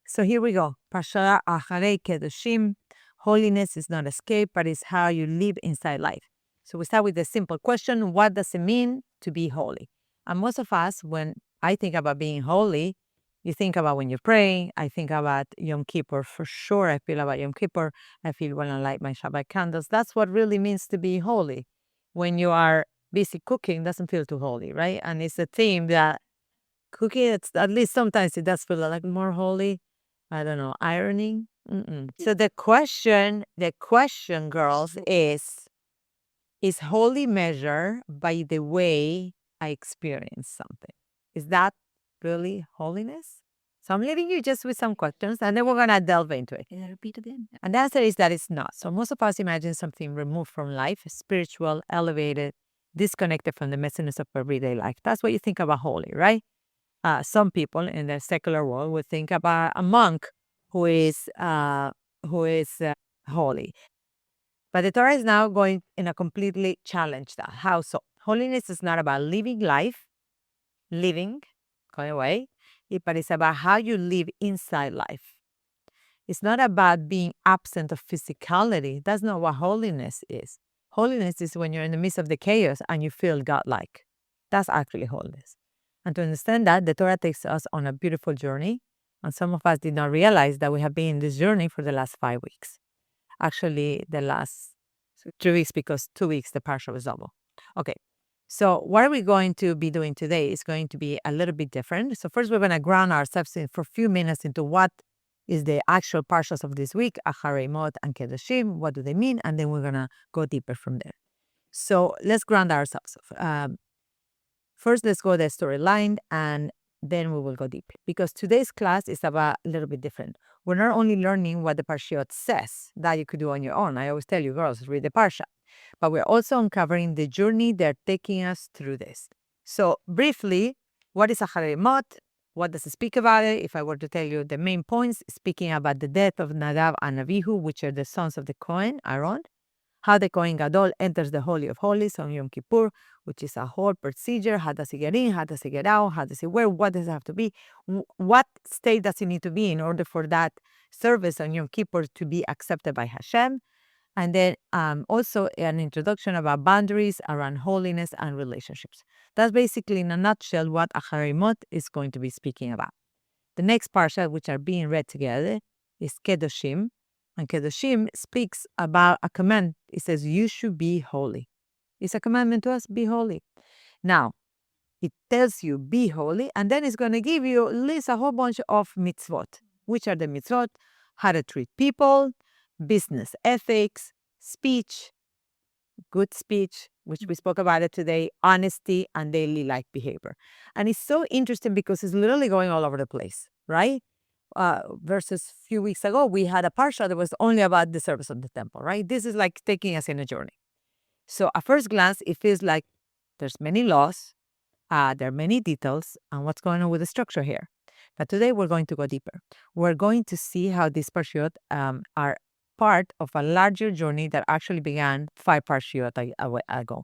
So here we go. Parashat Acharei Kedoshim. Holiness is not escape, but it's how you live inside life. So we start with the simple question: what does it mean to be holy? And most of us, when I think about being holy, you think about when you pray. I think about Yom Kippur for sure. I feel about Yom Kippur. I feel when I light my Shabbat candles. That's what really means to be holy. When you are busy cooking, doesn't feel too holy, right? And it's a theme that cooking, it's at least sometimes it does feel like more holy. I don't know, ironing. Mm-mm. So the question, girls, is holy measured by the way I experience something? Is that really holiness? So I'm leaving you just with some questions, and then we're gonna delve into it. Can I repeat again? And the answer is that it's not. So most of us imagine something removed from life, spiritual, elevated, disconnected from the messiness of everyday life. That's what you think about holy, right? Some people in the secular world would think about a monk who is holy. But the Torah is now going in a completely challenge that. How so? Holiness is not about living life, living, going away, but it's about how you live inside life. It's not about being absent of physicality. That's not what holiness is. Holiness is when you're in the midst of the chaos and you feel godlike. That's actually holiness. And to understand that, the Torah takes us on a beautiful journey. And some of us did not realize that we have been in this journey for the last 5 weeks. Actually, the last 3 weeks, because 2 weeks the parsha was double. Okay. So what are we going to be doing today is going to be a little bit different. So first we're going to ground ourselves for a few minutes into what is the actual parshas of this week, Acharei and Kedoshim. What do they mean? And then we're going to go deeper from there. So let's ground ourselves. First, let's go the storyline, and then we will go deep. Because today's class is about a little bit different. We're not only learning what the Parshiot says, that you could do on your own. I always tell you, girls, read the Parsha. But we're also uncovering the journey they're taking us through this. So briefly, what is Acharei? What does it speak about it? If I were to tell you the main points, speaking about the death of Nadav and Avihu, which are the sons of the Cohen, Aaron, how the Kohen Gadol enters the Holy of Holies on Yom Kippur, which is a whole procedure. How does he get in? How does he get out? How does he wear? What does it have to be? What state does he need to be in order for that service on Yom Kippur to be accepted by Hashem? And then also an introduction about boundaries around holiness and relationships. That's basically, in a nutshell, what Acharei is going to be speaking about. The next parsha, which are being read together, is Kedoshim. And Kedoshim speaks about a command. It says, you should be holy. It's a commandment to us, be holy. Now, it tells you, be holy, and then it's going to give you, list a whole bunch of mitzvot. Which are the mitzvot? How to treat people, business ethics, speech, good speech, which we spoke about it today, honesty, and daily life behavior. And it's so interesting because it's literally going all over the place, right? Versus a few weeks ago, we had a parsha that was only about the service of the temple, right? This is like taking us in a journey. So at first glance, it feels like there's many laws, there are many details, and what's going on with the structure here. But today we're going to go deeper. We're going to see how these parshiot are part of a larger journey that actually began 5 parshiot ago.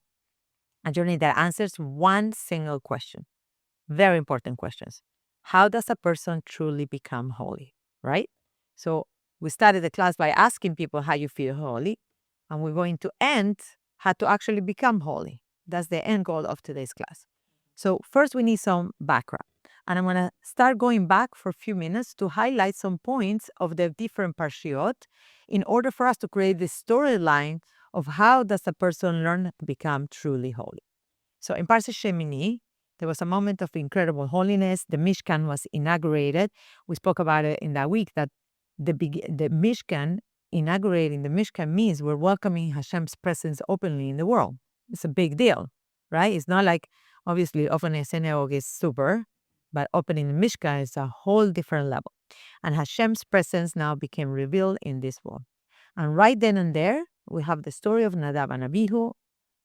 A journey that answers one single question. Very important questions. How does a person truly become holy, right? So we started the class by asking people how you feel holy, and we're going to end how to actually become holy. That's the end goal of today's class. So first we need some background. And I'm going to start going back for a few minutes to highlight some points of the different parshiot in order for us to create the storyline of how does a person learn to become truly holy. So in Parshat Shemini, there was a moment of incredible holiness. The Mishkan was inaugurated. We spoke about it in that week that the Mishkan, inaugurating the Mishkan means we're welcoming Hashem's presence openly in the world. It's a big deal, right? It's not like, obviously, opening a synagogue is super, but opening the Mishkan is a whole different level. And Hashem's presence now became revealed in this world. And right then and there, we have the story of Nadav and Abihu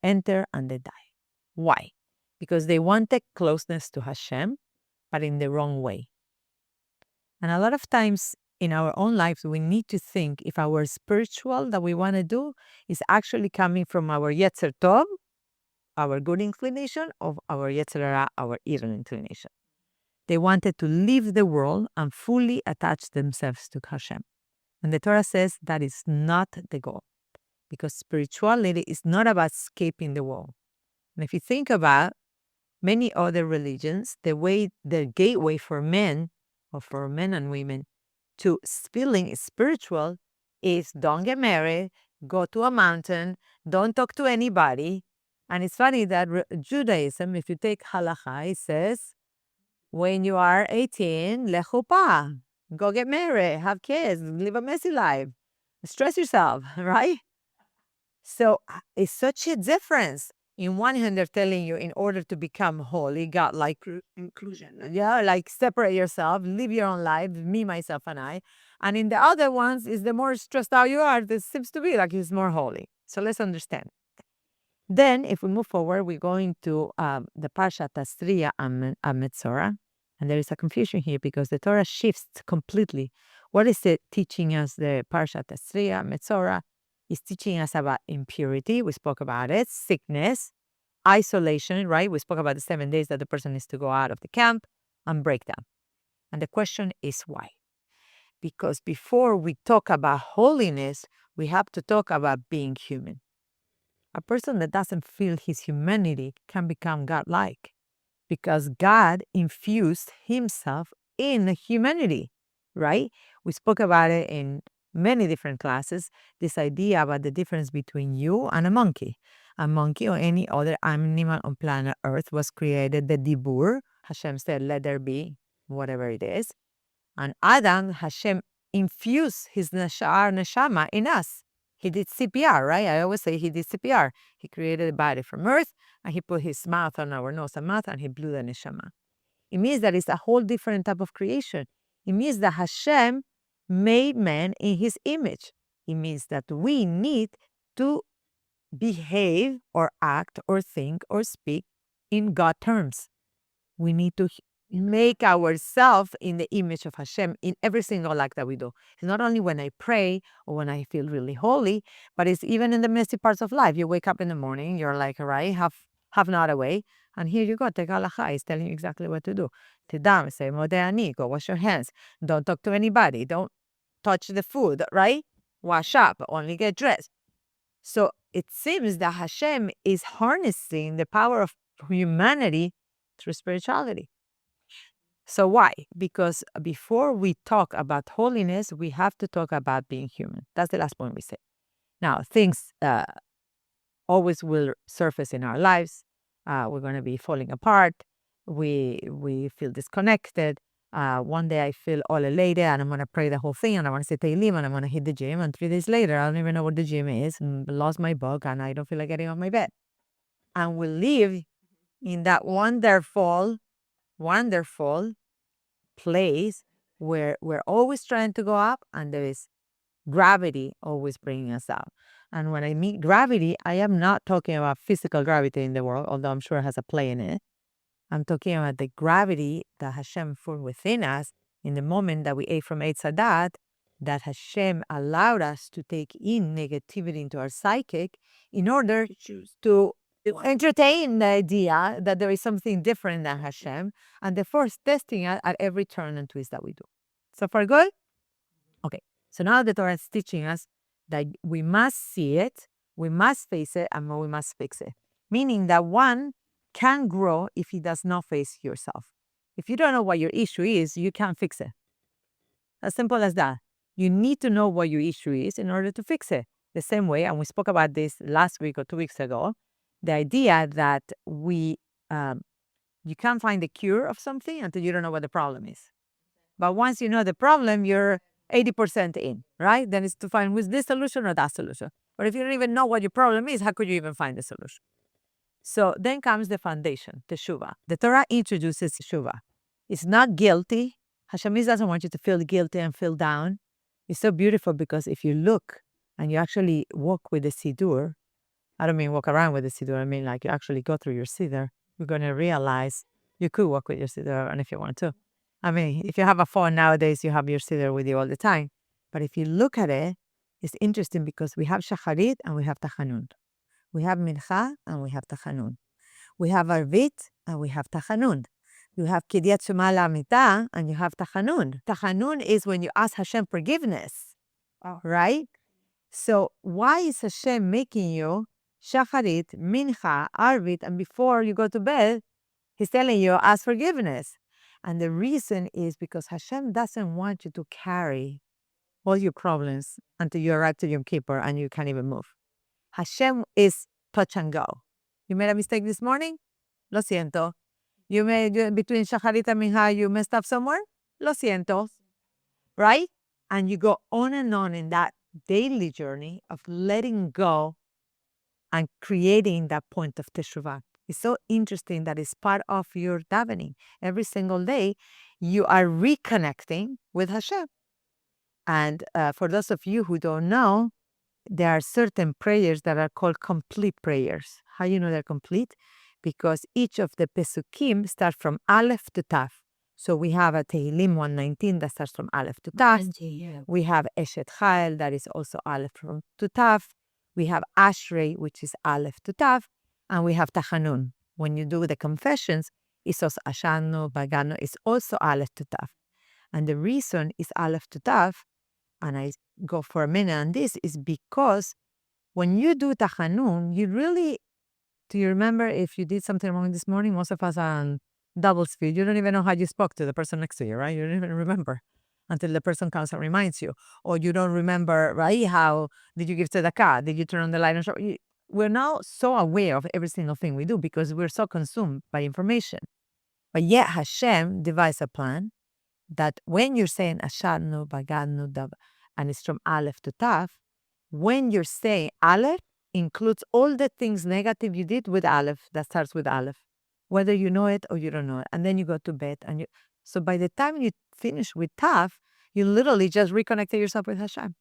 enter and they die. Why? Because they wanted closeness to Hashem, but in the wrong way. And a lot of times in our own lives, we need to think if our spiritual that we want to do is actually coming from our Yetzer Tov, our good inclination, or our Yetzer Hara, our evil inclination. They wanted to leave the world and fully attach themselves to Hashem. And the Torah says that is not the goal, because spirituality is not about escaping the world. And if you think about many other religions, the gateway for men, or for men and women, to feeling spiritual is don't get married, go to a mountain, don't talk to anybody. And it's funny that Judaism, if you take halakha, it says, when you are 18, lechupa, go get married, have kids, live a messy life, stress yourself, right? So it's such a difference. In one hand, they're telling you in order to become holy, God, like inclusion. Yeah, like separate yourself, live your own life, me, myself, and I. And in the other ones, is the more stressed out you are, this seems to be like it's more holy. So let's understand. Then, if we move forward, we're going to the Parashat Asriya and Metzora. And there is a confusion here because the Torah shifts completely. What is it teaching us? The Parashat Asriya, Metzora is teaching us about impurity. We spoke about it. Sickness, isolation, right? We spoke about the 7 days that the person needs to go out of the camp and breakdown. And the question is why? Because before we talk about holiness, we have to talk about being human. A person that doesn't feel his humanity can become godlike because God infused himself in humanity, right? We spoke about it in many different classes, this idea about the difference between you and a monkey. A monkey or any other animal on planet Earth was created, the dibur. Hashem said, let there be, whatever it is. And Adam, Hashem infused his neshama in us. He did CPR, right? I always say he did CPR. He created a body from earth, and he put his mouth on our nose and mouth, and he blew the neshama. It means that it's a whole different type of creation. It means that Hashem made man in his image. It means that we need to behave or act or think or speak in God terms. We need to make ourselves in the image of Hashem in every single act that we do. It's not only when I pray or when I feel really holy, but it's even in the messy parts of life. You wake up in the morning, you're like, right, have not away, and here you go, take halacha, it's telling you exactly what to do. Tidam, say modeh, go wash your hands. Don't talk to anybody. Don't touch the food, right? Wash up, only get dressed. So it seems that Hashem is harnessing the power of humanity through spirituality. So why? Because before we talk about holiness, we have to talk about being human. That's the last point we say. Now, things always will surface in our lives. We're going to be falling apart. We feel disconnected. One day I feel all elated and I'm going to pray the whole thing and I want to say Tehillim and I'm going to hit the gym. And 3 days later, I don't even know what the gym is and lost my book and I don't feel like getting off my bed. And we live in that wonderful place where we're always trying to go up and there is gravity always bringing us down. And when I mean gravity, I am not talking about physical gravity in the world, although I'm sure it has a play in it. I'm talking about the gravity that Hashem formed within us in the moment that we ate from Eitz Hadat, that Hashem allowed us to take in negativity into our psychic in order to entertain the idea that there is something different than Hashem, and therefore testing it at every turn and twist that we do. So far good? Okay. So now the Torah is teaching us that we must see it, we must face it, and we must fix it. Meaning that one can grow if he does not face yourself. If you don't know what your issue is, you can't fix it. As simple as that. You need to know what your issue is in order to fix it. The same way, and we spoke about this last week or 2 weeks ago, the idea that you can't find the cure of something until you don't know what the problem is. But once you know the problem, you're 80% in, right? Then it's to find was this solution or that solution. But if you don't even know what your problem is, how could you even find the solution? So then comes the foundation, teshuvah. The Torah introduces teshuvah. It's not guilty. Hashem doesn't want you to feel guilty and feel down. It's so beautiful because if you look and you actually walk with the siddur, I don't mean walk around with the siddur, I mean like you actually go through your siddur, you're going to realize you could walk with your siddur and if you want to. I mean, if you have a phone nowadays, you have your siddur with you all the time. But if you look at it, it's interesting because we have shacharit and we have tachanun. We have mincha and we have tachanun. We have arvit and we have tachanun. You have Kiryat Shema Lamita and you have Tachanun. Tachanun is when you ask Hashem forgiveness, right? So why is Hashem making you Shacharit, Mincha, Arvit, and before you go to bed, He's telling you, ask forgiveness. And the reason is because Hashem doesn't want you to carry all your problems until you arrive to Yom Kippur and you can't even move. Hashem is touch and go. You made a mistake this morning? Lo siento. You made between Shacharit and Mincha, you messed up somewhere? Lo siento. Right? And you go on and on in that daily journey of letting go and creating that point of teshuvah. It's so interesting that it's part of your davening. Every single day, you are reconnecting with Hashem. And for those of you who don't know, there are certain prayers that are called complete prayers. How you know they're complete? Because each of the Pesukim start from Aleph to Tav. So we have a Tehillim 119 that starts from Aleph to Tav. We have Eshet Chayil that is also Aleph to Tav. We have Acharei, which is Aleph to Tav. And we have Tachanun. When you do the confessions, it's also Ashanu, Bagano, it's also Aleph to Tav. And the reason is Aleph to Tav, and I go for a minute on this, is because when you do Tachanun, you really, do you remember if you did something wrong this morning? Most of us are on double speed. You don't even know how you spoke to the person next to you, right? You don't even remember until the person comes and reminds you. Or you don't remember, right? How did you give tzedakah? Did you turn on the light and show? We're now so aware of every single thing we do because we're so consumed by information. But yet Hashem devised a plan that when you're saying Ashanu, Baganu, Dab, and it's from Aleph to Tav, when you're saying Aleph, includes all the things negative you did with Aleph, that starts with Aleph, whether you know it or you don't know it. And then you go to bed. So by the time you finish with Tav, you literally just reconnected yourself with Hashem.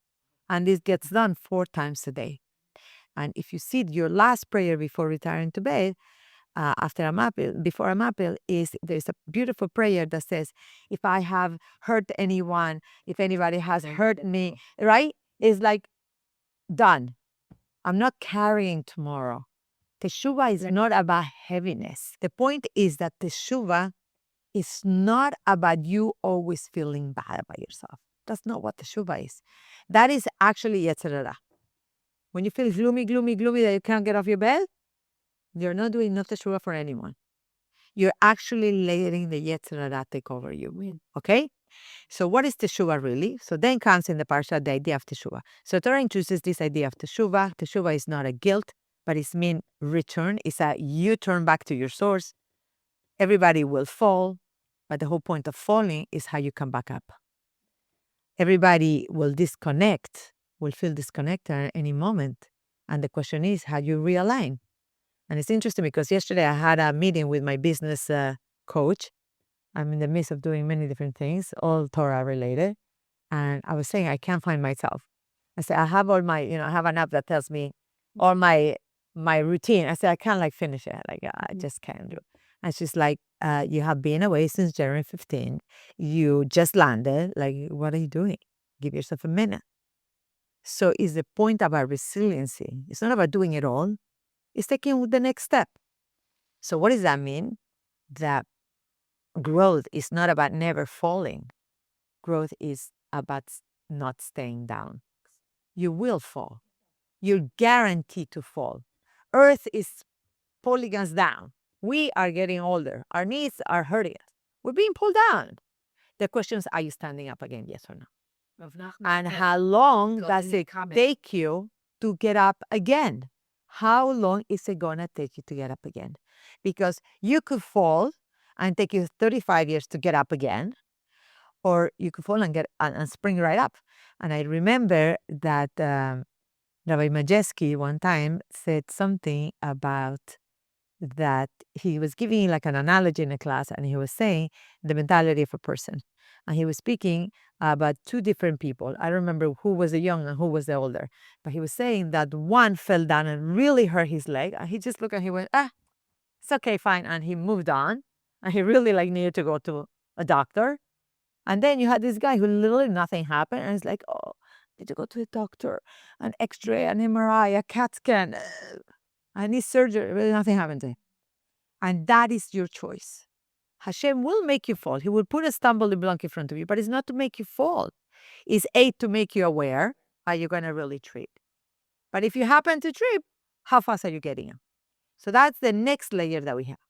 And this gets done 4 times a day. And if you see your last prayer before retiring to bed, after a mapil, before a mapil, there's a beautiful prayer that says, if I have hurt anyone, if anybody has hurt me, right? It's like, done. I'm not carrying tomorrow. Teshuvah is not about heaviness. The point is that teshuvah is not about you always feeling bad about yourself. That's not what teshuvah is. That is actually Yetzer Hara. When you feel gloomy that you can't get off your bed, you're not doing no teshuvah for anyone. You're actually letting the Yetzer Hara take over you. Okay? So what is teshuvah really? So then comes in the Parashat the idea of teshuvah. So Torah introduces this idea of teshuvah. Teshuvah is not a guilt, but it's mean return. It's a you turn back to your source. Everybody will fall, but the whole point of falling is how you come back up. Everybody will disconnect, will feel disconnected at any moment. And the question is how you realign. And it's interesting because yesterday I had a meeting with my business coach. I'm in the midst of doing many different things, all Torah related. And I was saying, I can't find myself. I said, I have all my, I have an app that tells me all my routine. I said, I can't finish it. I just can't do it. And she's like, you have been away since January 15. You just landed. What are you doing? Give yourself a minute. So is the point about resiliency. It's not about doing it all. It's taking the next step. So what does that mean? That growth is not about never falling. Growth is about not staying down. You will fall. You're guaranteed to fall. Earth is pulling us down. We are getting older. Our knees are hurting us. We're being pulled down. The question is, are you standing up again, yes or no? And how long does it take you to get up again? How long is it going to take you to get up again? Because you could fall and take you 35 years to get up again, or you could fall and spring right up. And I remember that Rabbi Majeski one time said something about that he was giving an analogy in a class, and he was saying the mentality of a person. And he was speaking about 2 different people. I don't remember who was the young and who was the older. But he was saying that one fell down and really hurt his leg. And he just looked and he went, it's okay, fine. And he moved on. And he really needed to go to a doctor. And then you had this guy who literally nothing happened. And it's like, oh, did you go to the doctor? An X-ray, an MRI, a CAT scan. I need surgery. Really nothing happened to him. And that is your choice. Hashem will make you fall. He will put a stumbling block in front of you, but it's not to make you fall. It's to make you aware how you're going to really trip. But if you happen to trip, how fast are you getting up? So that's the next layer that we have.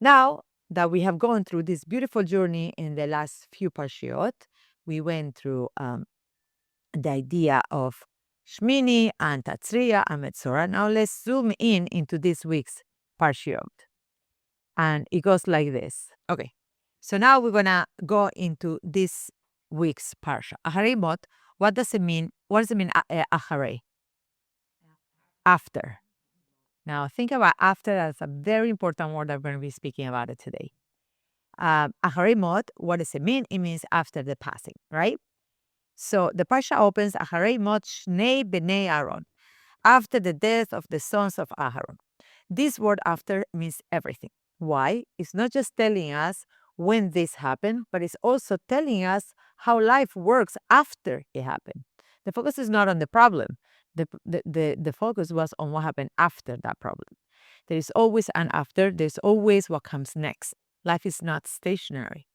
Now that we have gone through this beautiful journey in the last few Parshiot, we went through the idea of Shmini and Tatzriya and Metzora. Now let's zoom in into this week's Parshiot. And it goes like this. Okay, so now we're going to go into this week's Parsha. Acharei mot, what does it mean? What does it mean, Acharei? After. Now think about after. That's a very important word that we're going to be speaking about it today. Acharei mot, what does it mean? It means after the passing, right? So the Parsha opens, Acharei mot shnei bnei Aaron, after the death of the sons of Aaron. This word after means everything. Why? It's not just telling us when this happened, but it's also telling us how life works after it happened. The focus is not on the problem. The focus was on what happened after that problem. There is always an after. There's always what comes next. Life is not stationary.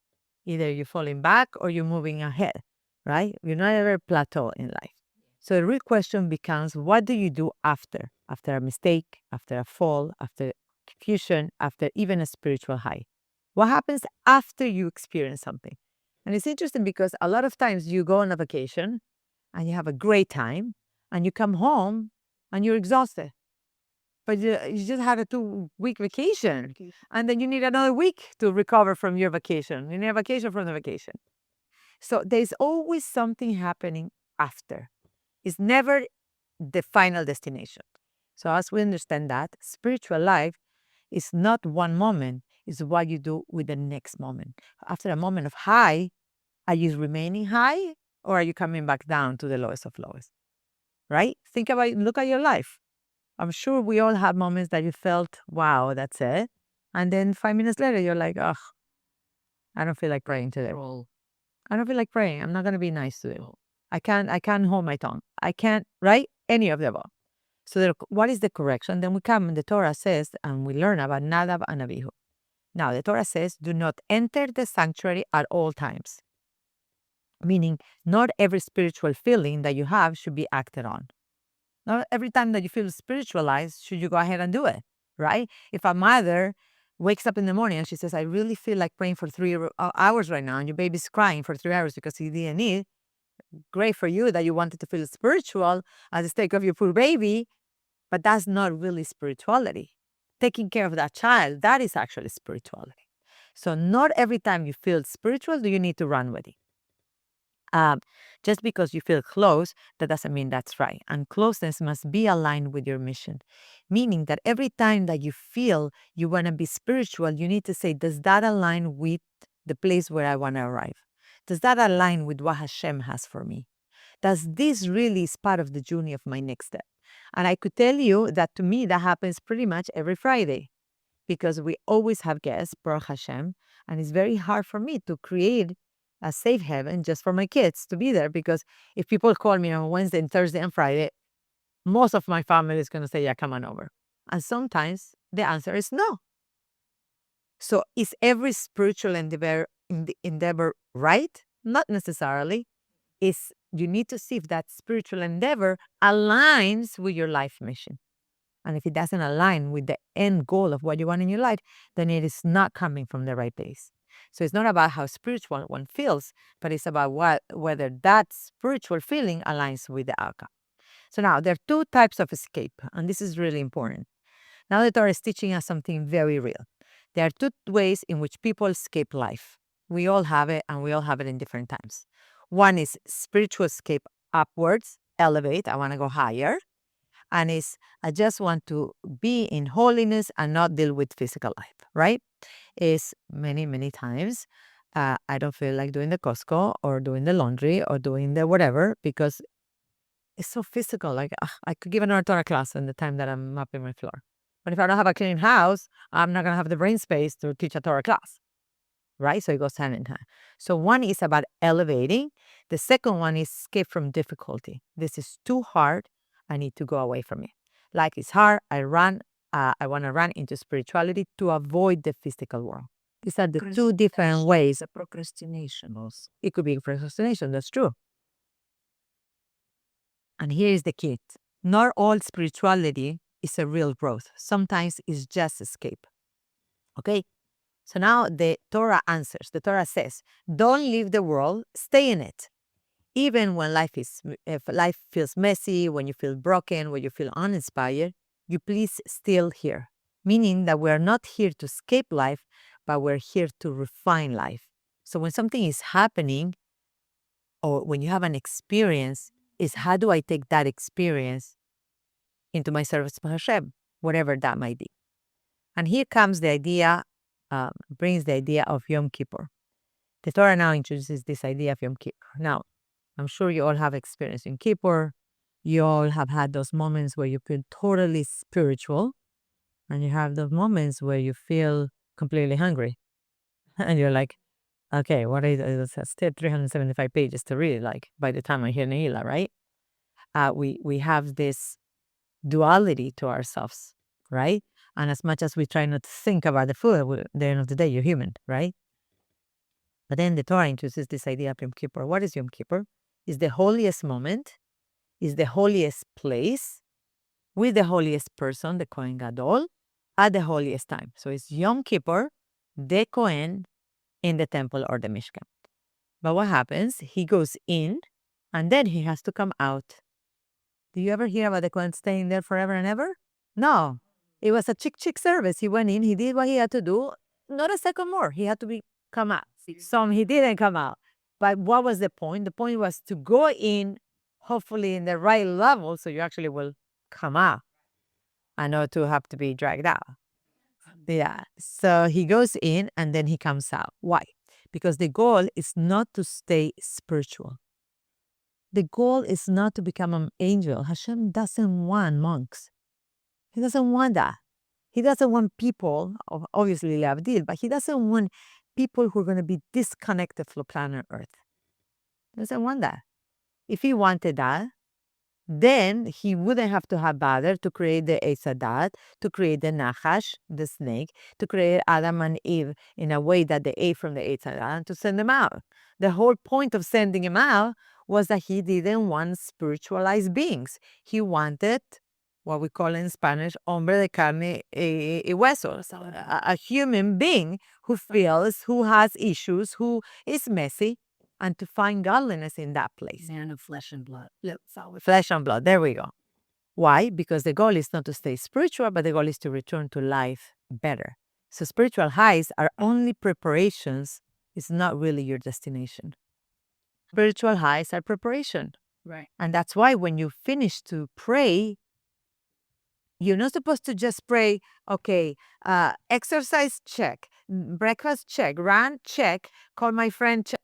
Either you're falling back or you're moving ahead, right? You're not ever plateau in life. So the real question becomes, what do you do after? After a mistake, after a fall, after confusion, after even a spiritual high? What happens after you experience something? And it's interesting because a lot of times you go on a vacation and you have a great time and you come home and you're exhausted. But you just had a 2-week vacation and then you need another week to recover from your vacation. You need a vacation from the vacation. So there's always something happening after. It's never the final destination. So as we understand that, spiritual life is not one moment, it's what you do with the next moment. After a moment of high, are you remaining high or are you coming back down to the lowest of lowest? Right? Think about it, look at your life. I'm sure we all have moments that you felt, wow, that's it. And then 5 minutes later, you're like, ugh, I don't feel like praying today. I don't feel like praying. I'm not going to be nice today. I can't hold my tongue. I can't, right? Any of the above. So what is the correction? Then we come and the Torah says, and we learn about Nadab and Abihu. Now, the Torah says, do not enter the sanctuary at all times. Meaning, not every spiritual feeling that you have should be acted on. Not every time that you feel spiritualized, should you go ahead and do it, right? If a mother wakes up in the morning and she says, I really feel like praying for 3 hours right now, and your baby's crying for 3 hours because he didn't eat, great for you that you wanted to feel spiritual at the stake of your poor baby, but that's not really spirituality. Taking care of that child, that is actually spirituality. So not every time you feel spiritual do you need to run with it. Just because you feel close, that doesn't mean that's right. And closeness must be aligned with your mission. Meaning that every time that you feel you want to be spiritual, you need to say, does that align with the place where I want to arrive? Does that align with what Hashem has for me? Does this really is part of the journey of my next step? And I could tell you that to me, that happens pretty much every Friday because we always have guests, Baruch Hashem, and it's very hard for me to create a safe haven just for my kids to be there because if people call me on Wednesday and Thursday and Friday, most of my family is going to say, yeah, come on over. And sometimes the answer is no. So is every spiritual endeavor right? Not necessarily. You need to see if that spiritual endeavor aligns with your life mission. And if it doesn't align with the end goal of what you want in your life, then it is not coming from the right place. So it's not about how spiritual one feels, but it's about whether that spiritual feeling aligns with the outcome. So now there are 2 types of escape, and this is really important. Now the Torah is teaching us something very real. There are 2 ways in which people escape life. We all have it, and we all have it in different times. One is spiritual escape upwards, elevate, I want to go higher. And it's, I just want to be in holiness and not deal with physical life, right? Is many, many times, I don't feel like doing the Costco or doing the laundry or doing the whatever because it's so physical. Like, I could give another Torah class in the time that I'm mopping my floor. But if I don't have a clean house, I'm not going to have the brain space to teach a Torah class, right? So it goes hand in hand. So one is about elevating. The second one is escape from difficulty. This is too hard. I need to go away from it. Like it's hard, I want to run into spirituality to avoid the physical world. These are the two different ways. Procrastination also. It could be procrastination, that's true. And here is the key. Not all spirituality is a real growth. Sometimes it's just escape. Okay? So now the Torah answers. The Torah says, don't leave the world, stay in it. Even when if life feels messy, when you feel broken, when you feel uninspired, you please still here. Meaning that we're not here to escape life, but we're here to refine life. So when something is happening, or when you have an experience, is how do I take that experience into my service to Hashem, whatever that might be. And here comes the idea, brings the idea of Yom Kippur. The Torah now introduces this idea of Yom Kippur. Now, I'm sure you all have experienced Yom Kippur. You all have had those moments where you feel totally spiritual, and you have those moments where you feel completely hungry. And you're like, okay, what is it? It's still 375 pages to read, like, by the time I hear Nehila, right? We have this duality to ourselves, right? And as much as we try not to think about the food, at the end of the day, you're human, right? But then the Torah introduces this idea of Yom Kippur. What is Yom Kippur? It's the holiest moment, is the holiest place with the holiest person, the Kohen Gadol, at the holiest time. So it's Yom Kippur, the Kohen, in the temple or the Mishkan. But what happens? He goes in, and then he has to come out. Do you ever hear about the Kohen staying there forever and ever? No. It was a chick service. He went in, he did what he had to do. Not a second more. He had to come out. Some he didn't come out. But what was the point? The point was to go in, hopefully in the right level, so you actually will come out and not to have to be dragged out. Yeah. So he goes in and then he comes out. Why? Because the goal is not to stay spiritual. The goal is not to become an angel. Hashem doesn't want monks. He doesn't want that. He doesn't want people, obviously Leavdil, but he doesn't want people who are going to be disconnected from planet Earth. He doesn't want that. If he wanted that, then he wouldn't have to have bothered to create the Eisadat, to create the Nachash, the snake, to create Adam and Eve in a way that they ate from the Eisadat and to send them out. The whole point of sending him out was that he didn't want spiritualized beings. He wanted what we call in Spanish, hombre de carne y huesos, a human being who feels, who has issues, who is messy, and to find godliness in that place. Man of flesh and blood. Flesh and blood, there we go. Why? Because the goal is not to stay spiritual, but the goal is to return to life better. So spiritual highs are only preparations. It's not really your destination. Spiritual highs are preparation. Right. And that's why when you finish to pray, you're not supposed to just pray, okay, exercise, check, breakfast, check, run, check, call my friend, check.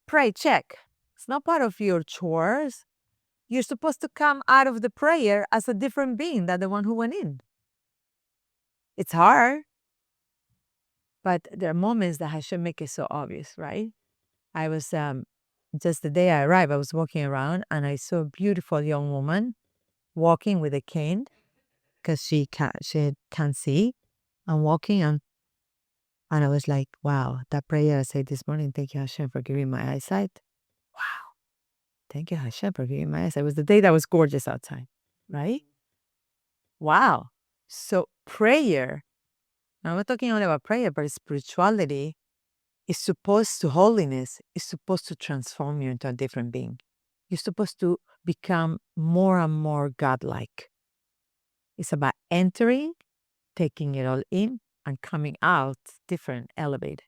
Pray, check. It's not part of your chores. You're supposed to come out of the prayer as a different being than the one who went in. It's hard, but there are moments that Hashem make it so obvious, right? I was, just the day I arrived, I was walking around and I saw a beautiful young woman walking with a cane because she can't see and walking and I was like, wow, that prayer I said this morning, thank you Hashem for giving my eyesight. Wow. Thank you Hashem for giving my eyesight. It was the day that was gorgeous outside, right? Wow. So prayer, now we're talking only about prayer, but spirituality is supposed to, holiness is supposed to transform you into a different being. You're supposed to become more and more godlike. It's about entering, taking it all in, and coming out different, elevated.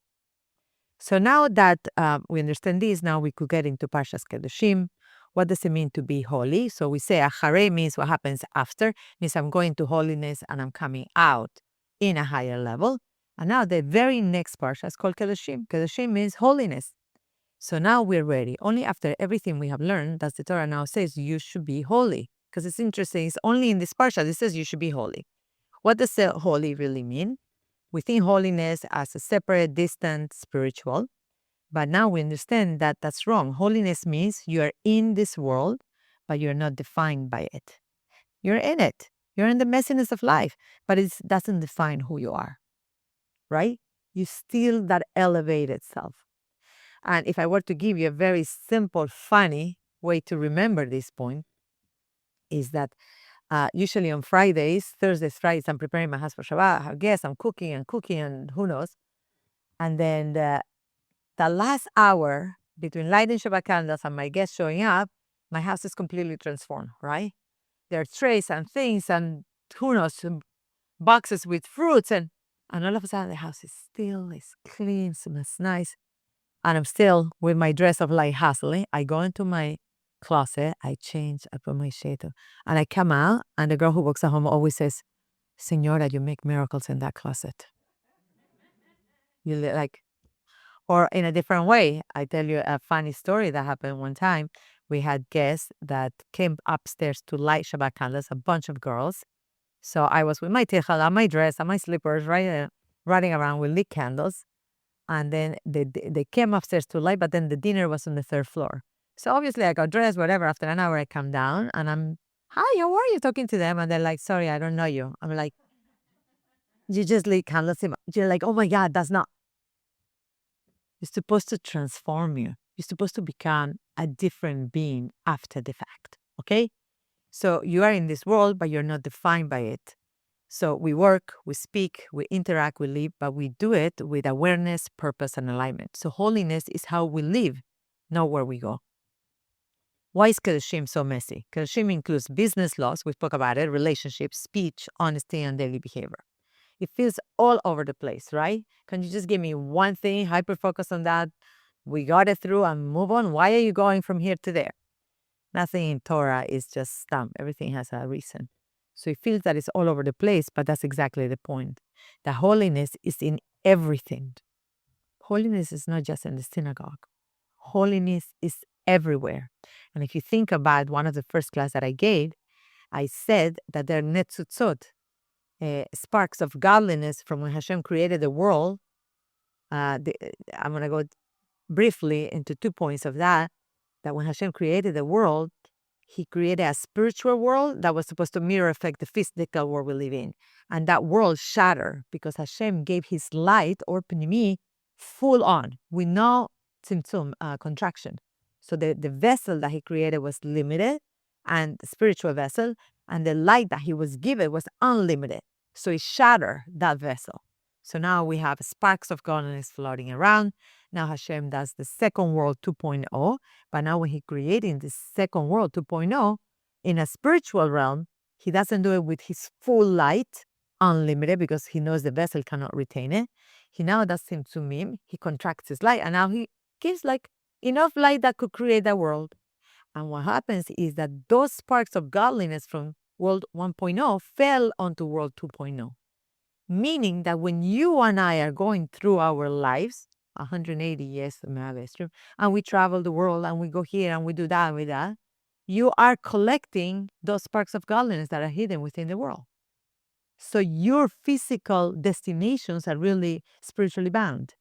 So now that we understand this, now we could get into Parashat Kedoshim. What does it mean to be holy? So we say Acharei means what happens after, means I'm going to holiness and I'm coming out in a higher level. And now the very next Parsha is called Kedoshim. Kedoshim means holiness. So now we're ready. Only after everything we have learned does the Torah now says you should be holy. Because it's interesting, it's only in this Parsha it says you should be holy. What does the holy really mean? We think holiness as a separate, distant, spiritual. But now we understand that that's wrong. Holiness means you are in this world, but you're not defined by it. You're in it. You're in the messiness of life, but it doesn't define who you are, right? You still that elevated self. And if I were to give you a very simple, funny way to remember this point, is that usually on Fridays, Thursdays, Fridays, I'm preparing my house for Shabbat. I guess I'm cooking and cooking and who knows. And then the last hour between lighting Shabbat candles and my guests showing up, my house is completely transformed, right? There are trays and things and who knows, some boxes with fruits. And all of a sudden, the house is still, it's clean, smells nice. And I'm still with my dress of light hustling. I go into my closet, I change, I put my shade on, and I come out, and the girl who works at home always says, Senora, you make miracles in that closet. Like, or in a different way, I tell you a funny story that happened one time. We had guests that came upstairs to light Shabbat candles, a bunch of girls. So I was with my tichel and my dress and my slippers, right, running around with lit candles. And then they came upstairs to light, but then the dinner was on the third floor. So obviously I got dressed, whatever. After an hour, I come down and I'm, hi, how are you? Talking to them. And they're like, sorry, I don't know you. I'm like, you just lit candles. You're like, oh my God, that's not. It's supposed to transform you. You're supposed to become a different being after the fact. Okay? So you are in this world, but you're not defined by it. So we work, we speak, we interact, we live, but we do it with awareness, purpose, and alignment. So holiness is how we live, not where we go. Why is Kedoshim so messy? Kedoshim includes business laws, we spoke about it, relationships, speech, honesty, and daily behavior. It feels all over the place, right? Can you just give me one thing, hyper focus on that? We got it through and move on. Why are you going from here to there? Nothing in Torah is just stamp. Everything has a reason. So it feels that it's all over the place, but that's exactly the point. The holiness is in everything. Holiness is not just in the synagogue. Holiness is everywhere. And if you think about one of the first class that I gave, I said that there are netzutzot, sparks of godliness from when Hashem created the world. I'm going to go briefly into 2 points of that when Hashem created the world, he created a spiritual world that was supposed to mirror effect the physical world we live in. And that world shattered because Hashem gave his light, or pnimi, full on, with no tzimtzum, contraction. So the vessel that he created was limited, and the spiritual vessel, and the light that he was given was unlimited. So it shattered that vessel. So now we have sparks of godliness floating around. Now Hashem does the second world 2.0, but now when he creating this second world 2.0, in a spiritual realm, he doesn't do it with his full light, unlimited, because he knows the vessel cannot retain it. He now does tzimtzumim, he contracts his light, and now he gives like enough light that could create that world. And what happens is that those sparks of godliness from world 1.0 fell onto world 2.0. Meaning that when you and I are going through our lives, 180 years, and we travel the world and we go here and we do that and we that, you are collecting those sparks of godliness that are hidden within the world. So your physical destinations are really spiritually bound.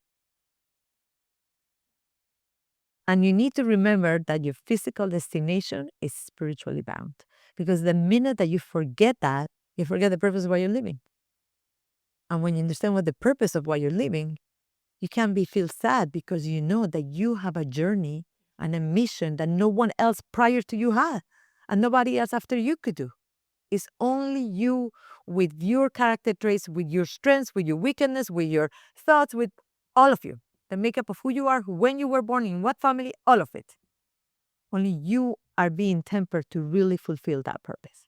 And you need to remember that your physical destination is spiritually bound. Because the minute that you forget that, you forget the purpose of why you're living. And when you understand what the purpose of why you're living, you can't feel sad because you know that you have a journey and a mission that no one else prior to you had and nobody else after you could do. It's only you with your character traits, with your strengths, with your weakness, with your thoughts, with all of you. The makeup of who you are, when you were born, in what family, all of it. Only you are being tempered to really fulfill that purpose.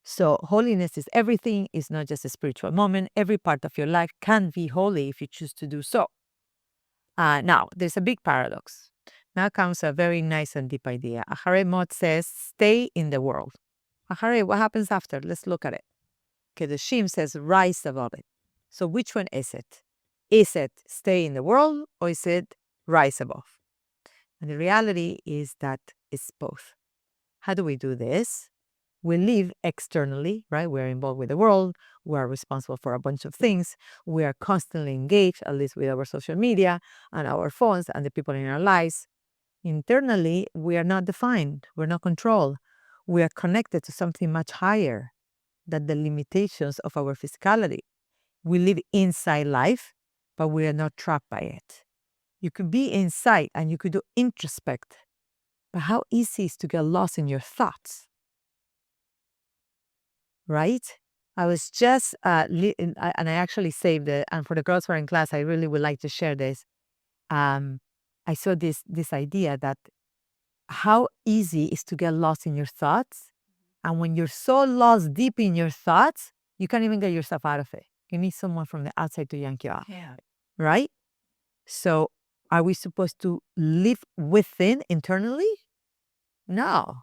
So holiness is everything. It's not just a spiritual moment. Every part of your life can be holy if you choose to do so. Now, there's a big paradox. Now comes a very nice and deep idea. Acharei Mot says, stay in the world. Acharei, what happens after? Let's look at it. Kedoshim says, rise above it. So which one is it? Is it stay in the world or is it rise above? And the reality is that it's both. How do we do this? We live externally, right? We're involved with the world. We are responsible for a bunch of things. We are constantly engaged, at least with our social media and our phones and the people in our lives. Internally, we are not defined. We're not controlled. We are connected to something much higher than the limitations of our physicality. We live inside life, but we are not trapped by it. You could be inside and you could do introspect, but how easy is to get lost in your thoughts, right? I was just, and I actually saved it, and for the girls who are in class, I really would like to share this. I saw this idea that how easy is to get lost in your thoughts. And when you're so lost deep in your thoughts, you can't even get yourself out of it. You need someone from the outside to yank you out, Yeah. right? So are we supposed to live within internally? No.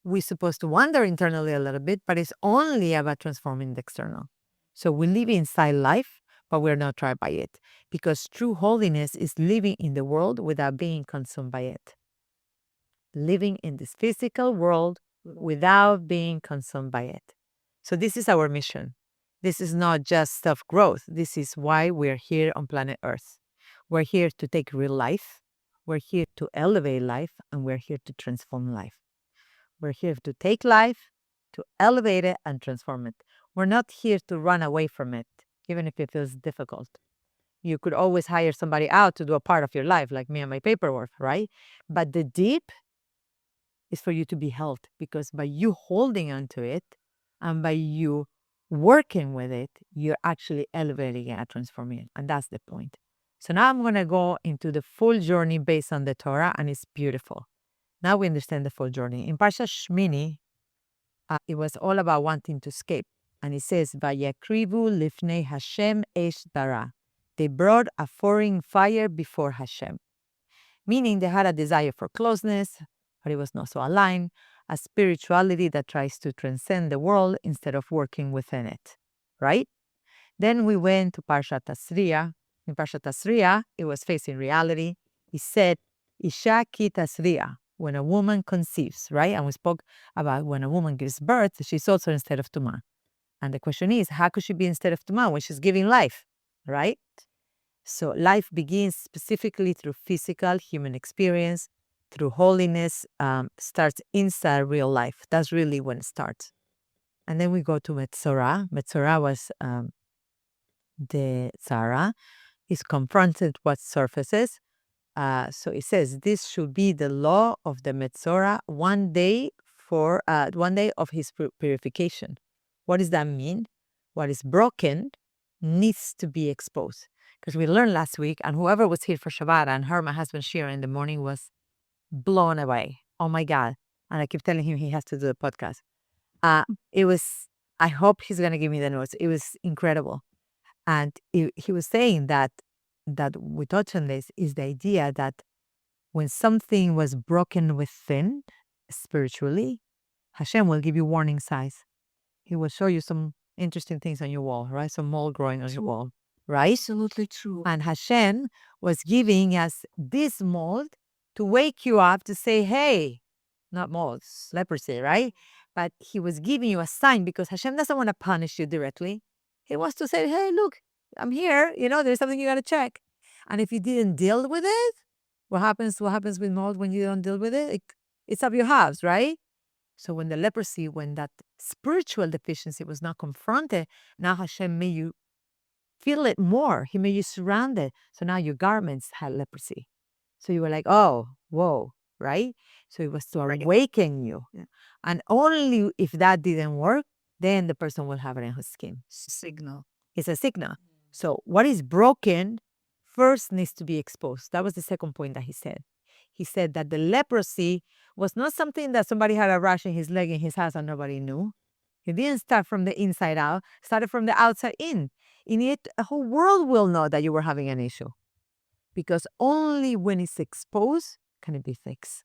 We're supposed to wander internally a little bit, but it's only about transforming the external. So we live inside life, but we're not tried by it. Because true holiness is living in the world without being consumed by it. Living in this physical world without being consumed by it. So this is our mission. This is not just self-growth. This is why we're here on planet Earth. We're here to take real life. We're here to elevate life, and we're here to transform life. We're here to take life, to elevate it, and transform it. We're not here to run away from it, even if it feels difficult. You could always hire somebody out to do a part of your life, like me and my paperwork, right? But the deep is for you to be held, because by you holding onto it and by you working with it, you're actually elevating it and transforming it. And that's the point. So now I'm going to go into the full journey based on the Torah, and it's beautiful. Now we understand the full journey. In Parsha Shmini, it was all about wanting to escape. And it says, Vayakrivu lifnei Hashem esh dara. They brought a foreign fire before Hashem. Meaning they had a desire for closeness, but it was not so aligned, a spirituality that tries to transcend the world instead of working within it, right? Then we went to Parashat Tasriya. In Parashat Tasriya, it was facing reality. He said, Isha ki Tasriya, when a woman conceives, right? And we spoke about when a woman gives birth, she's also instead of Tumah. And the question is, how could she be instead of Tumah when she's giving life, right? So life begins specifically through physical human experience, through holiness, starts inside real life. That's really when it starts. And then we go to Metzorah. Metzorah was the Tzara, is confronted what surfaces. So it says this should be the law of the Metzorah, one day of his purification. What does that mean? What is broken needs to be exposed. Because we learned last week, and whoever was here for Shabbat and heard my husband share in the morning was blown away. Oh my God. And I keep telling him he has to do the podcast. It was, I hope he's going to give me the notes. It was incredible. And he was saying that we touched on this is the idea that when something was broken within spiritually, Hashem will give you warning signs. He will show you some interesting things on your wall, right? Some mold growing on your wall, right? Absolutely true. And Hashem was giving us this mold to wake you up to say, hey, not mold, leprosy, right? But he was giving you a sign because Hashem doesn't want to punish you directly. He wants to say, hey, look, I'm here. There's something you got to check. And if you didn't deal with it, what happens with mold when you don't deal with it? It's up your house, right? So when that spiritual deficiency was not confronted, now Hashem made you feel it more. He made you surrounded. So now your garments had leprosy. So you were like, oh, whoa, right? So it was to awaken you. Yeah. And only if that didn't work, then the person will have it in his skin. Signal. It's a signal. So what is broken first needs to be exposed. That was the second point that he said. He said that the leprosy was not something that somebody had a rash in his leg in his house and nobody knew. It didn't start from the inside out, started from the outside in. In it, a whole world will know that you were having an issue. Because only when it's exposed can it be fixed.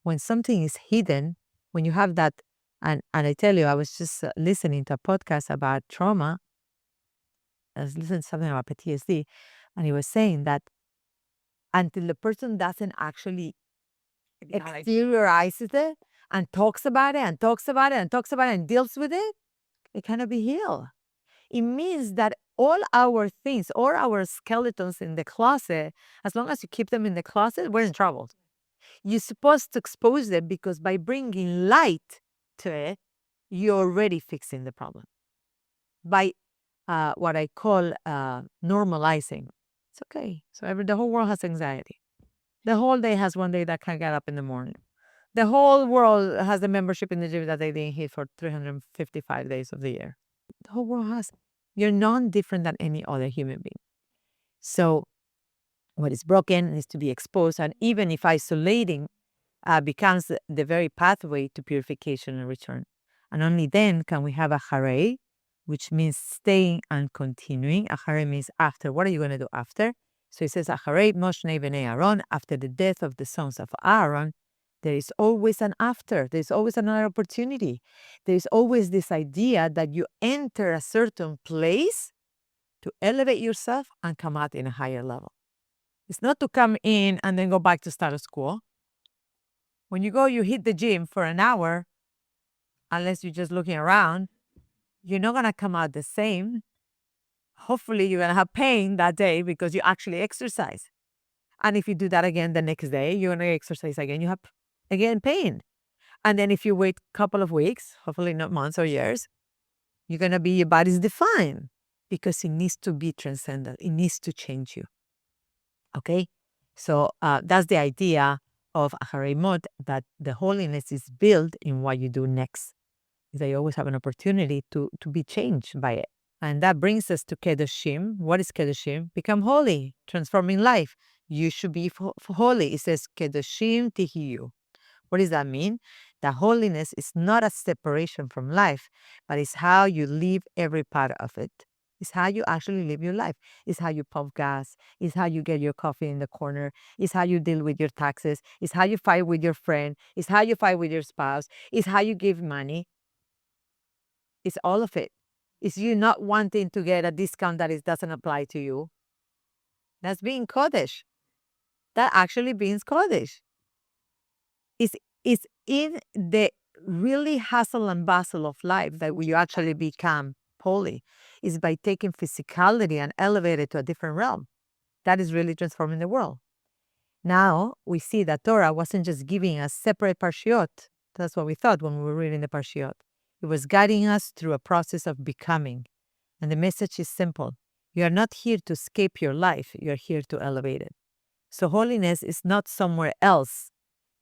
When something is hidden, when you have that, and I tell you, I was just listening to a podcast about trauma. I was listening to something about PTSD, and he was saying that until the person doesn't actually exteriorizes it and talks about it and talks about it and talks about it and deals with it, it cannot be healed. It means that all our things, all our skeletons in the closet, as long as you keep them in the closet, we're in trouble. You're supposed to expose them because by bringing light to it, you're already fixing the problem. By what I call normalizing. It's okay. So the whole world has anxiety. The whole day has one day that can get up in the morning. The whole world has the membership in the gym that they didn't hit for 355 days of the year. The whole world has. You're non different than any other human being. So what is broken needs to be exposed. And even if isolating becomes the very pathway to purification and return. And only then can we have Acharei, which means staying and continuing. Acharei means after. What are you going to do after? So it says, Acharei Moshe b'nei Aaron, after the death of the sons of Aaron, there is always an after. There's always another opportunity. There's always this idea that you enter a certain place to elevate yourself and come out in a higher level. It's not to come in and then go back to status quo. When you go, you hit the gym for an hour, unless you're just looking around, you're not going to come out the same. Hopefully, you're going to have pain that day because you actually exercise. And if you do that again the next day, you're going to exercise again. You have, again, pain. And then if you wait a couple of weeks, hopefully not months or years, you're going to be, your body's defined because it needs to be transcendent. It needs to change you. Okay? So that's the idea of Acharei Mot, that the holiness is built in what you do next. Is that you always have an opportunity to be changed by it. And that brings us to Kedoshim. What is Kedoshim? Become holy, transforming life. You should be holy. It says Kedoshim tihiyu. What does that mean? That holiness is not a separation from life, but it's how you live every part of it. It's how you actually live your life. It's how you pump gas. It's how you get your coffee in the corner. It's how you deal with your taxes. It's how you fight with your friend. It's how you fight with your spouse. It's how you give money. It's all of it. It's you not wanting to get a discount that it doesn't apply to you. That's being Kodesh. That actually means Kodesh. It's in the really hustle and bustle of life that you actually become holy. Is by taking physicality and elevate it to a different realm. That is really transforming the world. Now we see that Torah wasn't just giving us separate parshiot. That's what we thought when we were reading the parshiot. It was guiding us through a process of becoming. And the message is simple. You are not here to escape your life. You are here to elevate it. So holiness is not somewhere else.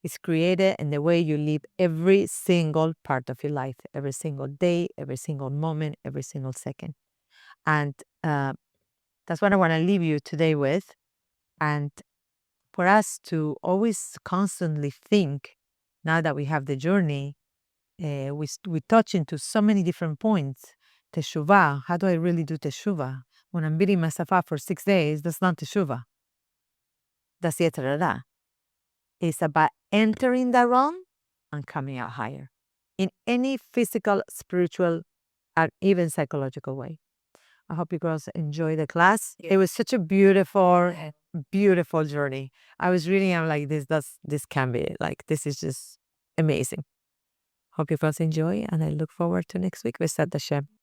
It's created in the way you live every single part of your life, every single day, every single moment, every single second. And that's what I want to leave you today with. And for us to always constantly think, now that we have the journey, we touch into so many different points. Teshuvah, how do I really do teshuvah? When I'm beating myself up for 6 days, that's not teshuvah. That's Yetzer Hara. It's about entering the realm and coming out higher in any physical, spiritual, and even psychological way. I hope you girls enjoy the class. It was such a beautiful, beautiful journey. I was reading, I'm like, this can be, like, this is just amazing. Hope you girls enjoy, and I look forward to next week with Hashem.